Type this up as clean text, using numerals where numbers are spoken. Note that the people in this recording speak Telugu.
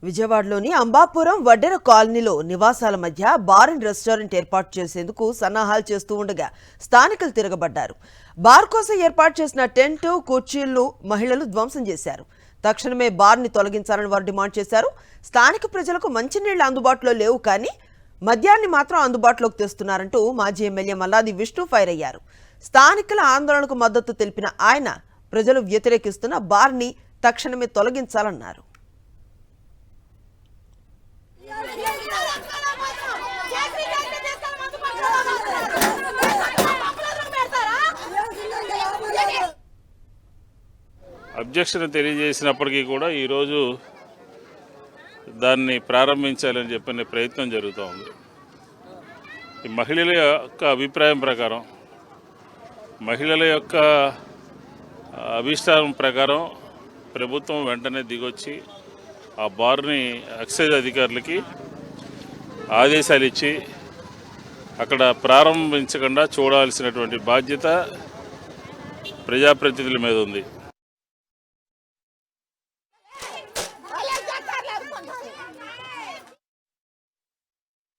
విజయవాడలోని అంబాపురం వడ్డెర కాలనీలో నివాసాల మధ్య బార్ అండ్ రెస్టారెంట్ ఏర్పాటు చేసేందుకు సన్నాహాలు చేస్తూ ఉండగా స్థానికులు తిరగబడ్డారు. బార్ కోసం ఏర్పాటు చేసిన టెంట్, కుర్చీలను మహిళలు ధ్వంసం చేశారు. తక్షణమే బార్ని తొలగించాలని వారు డిమాండ్ చేశారు. స్థానిక ప్రజలకు మంచినీళ్లు అందుబాటులో లేవు, కానీ మద్యాన్ని మాత్రం అందుబాటులోకి తెస్తున్నారంటూ మాజీ ఎమ్మెల్యే మల్లాది విష్ణు ఫైర్ అయ్యారు. స్థానికుల ఆందోళనకు మద్దతు తెలిపిన ఆయన ప్రజలు వ్యతిరేకిస్తున్న బార్ని తక్షణమే తొలగించాలన్నారు. అబ్జెక్షన్ తెలియజేసినప్పటికీ కూడా ఈరోజు దాన్ని ప్రారంభించాలని చెప్పిన ప్రయత్నం జరుగుతూ ఉంది. ఈ మహిళల యొక్క అభిప్రాయం ప్రకారం, మహిళల యొక్క అభిష్టానం ప్రకారం ప్రభుత్వం వెంటనే దిగొచ్చి ఆ బార్ని ఎక్సైజ్ అధికారులకి ఆదేశాలు ఇచ్చి అక్కడ ప్రారంభించకుండా చూడాల్సినటువంటి బాధ్యత ప్రజాప్రతినిధుల మీద ఉంది.